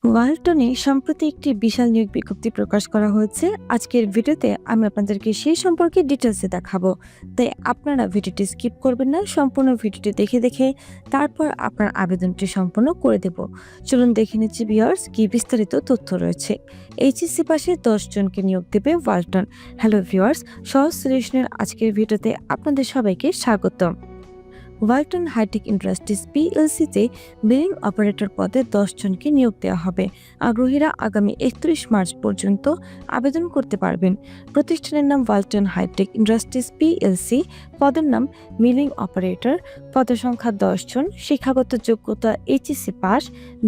ওয়ালটনে সম্প্রতি একটি বিশাল নিয়োগ বিজ্ঞপ্তি প্রকাশ করা হয়েছে। আজকের ভিডিওতে আমি আপনাদেরকে সেই সম্পর্কে ডিটেলসে দেখাবো। তাই আপনারা ভিডিওটি স্কিপ করবেন না, সম্পূর্ণ ভিডিওটি দেখে তারপর আপনার আবেদনটি সম্পন্ন করে দেব। চলুন দেখে নিচ্ছি ভিউয়ার্স কি বিস্তারিত তথ্য রয়েছে। এইচএসসি পাশে 10 জনকে নিয়োগ দেবে ওয়ালটন। হ্যালো ভিউয়ার্স, সহজ সলিউশনের আজকের ভিডিওতে আপনাদের সবাইকে স্বাগতম। ওয়ালটন হাইটেক ইন্ডাস্ট্রিজ পিএলসিতে বিলিং অপারেটর পদে 10 জনকে নিয়োগ দেওয়া হবে। আগ্রহীরা আগামী 31 মার্চ পর্যন্ত আবেদন করতে পারবেন। প্রতিষ্ঠানের নাম ওয়ালটন হাইটেক ইন্ডাস্ট্রিজ পিএলসি। পদের নাম মিলিং অপারেটর। পদের সংখ্যা 10 জন। শিক্ষাগত যোগ্যতা এইচএসসি পাস।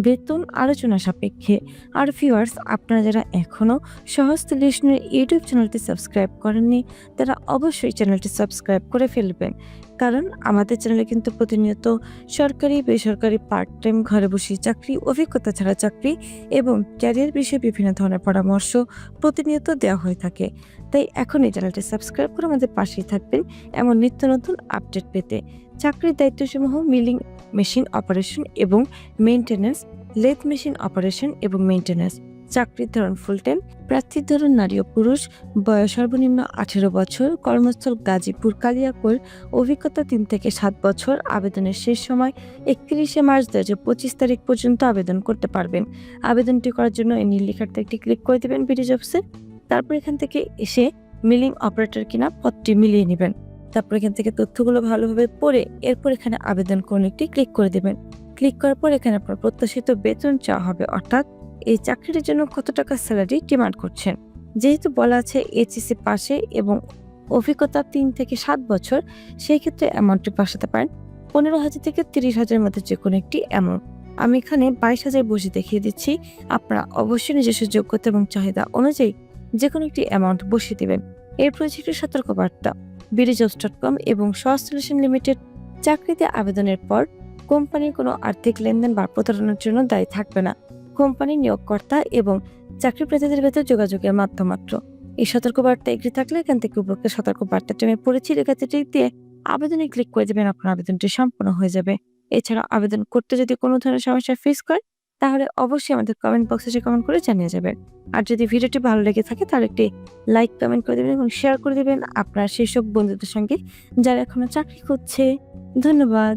বেতন আলোচনা সাপেক্ষে। আর ভিউয়ার্স, আপনারা যারা এখনও সহজ সলিউশনের ইউটিউব চ্যানেলটি সাবস্ক্রাইব করেননি, তারা অবশ্যই চ্যানেলটি সাবস্ক্রাইব করে ফেলবেন। কারণ আমাদের চ্যানেলে কিন্তু প্রতিনিয়ত সরকারি বেসরকারি পার্ট টাইম ঘরে বসে চাকরি, অভিজ্ঞতা ছাড়া চাকরি এবং ক্যারিয়ার বিষয়ে বিভিন্ন ধরনের পরামর্শ প্রতিনিয়ত দেওয়া হয়ে থাকে। তাই এখন এই চ্যানেলটি সাবস্ক্রাইব করে আমাদের পাশেই থাকবেন এমন নিত্য নতুন আপডেট পেতে। চাকরির দায়িত্বসমূহ মিলিং মেশিন অপারেশন এবং মেইনটেন্যান্স, লেথ মেশিন অপারেশন এবং মেইনটেন্যান্স। চাকরির ধরন ফুল টাইম, প্রার্থীর ধরন নারী ও পুরুষ, বয়স সর্বনিম্ন 18 বছর, কর্মস্থল গাজীপুর কালিয়াকৈর, অভিজ্ঞতা 3 থেকে 7 বছর। আবেদনের শেষ সময় 31শে মার্চ 2025 তারিখ পর্যন্ত আবেদন করতে পারবেন। আবেদনটি করার জন্য এই নীল লেখাতে একটি ক্লিক করে দেবেন ভিডিও জবসে। তারপর এখান থেকে এসে মিলিং অপারেটর কিনা পদটি মিলিয়ে নেবেন। তারপর এখান থেকে তথ্যগুলো ভালোভাবে পড়ে এরপর এখানে আবেদন করুন একটি ক্লিক করে দেবেন। ক্লিক করার পর এখানে আপনার প্রত্যাশিত বেতন চাওয়া হবে, অর্থাৎ এই চাকরির জন্য কত টাকা স্যালারি ডিমান্ড করছেন। যেহেতু বলা আছে এইচএসসি পাশে এবং অভিজ্ঞতা 3 থেকে 7 বছর, সেই ক্ষেত্রে অ্যামাউন্টটি বসাতে পারেন 15,000 থেকে 30,000 মধ্যে যে কোনো একটি অ্যামাউন্ট। আমি এখানে 22,000 বসে দেখিয়ে দিচ্ছি। আপনারা অবশ্যই নিজস্ব যোগ্যতা এবং চাহিদা অনুযায়ী যে কোনো একটি অ্যামাউন্ট বসিয়ে দেবেন। এরপর একটি সতর্কবার্তা। বিডিজবস.com এবং সহজ সলিউশন লিমিটেড চাকরিতে আবেদনের পর কোম্পানির কোনো আর্থিক লেনদেন বা প্রতারণার জন্য দায়ী থাকবে না। কোম্পানি, নিয়োগকর্তা এবং চাকরি প্রার্থীদের ভেতর যোগাযোগের মাধ্যম মাত্র। এই সতর্কবার্তা এগ্রি থাকলে এখান থেকে উপরোক্ত সতর্কবার্তাটি আমি পড়েছি লেখাটি দিয়ে আবেদনে ক্লিক করে দেবেন, আপনার আবেদনটি সম্পূর্ণ হয়ে যাবে। এছাড়া আবেদন করতে যদি কোনো ধরনের সমস্যা ফেস করেন, তাহলে অবশ্যই আমাদের কমেন্ট বক্সে এসে কমেন্ট করে জানিয়ে যাবেন। আর যদি ভিডিওটি ভালো লেগে থাকে তাহলে একটি লাইক, কমেন্ট করে দেবেন এবং শেয়ার করে দেবেন আপনার সেই সব বন্ধুদের সঙ্গে যারা এখনো চাকরি করছে। ধন্যবাদ।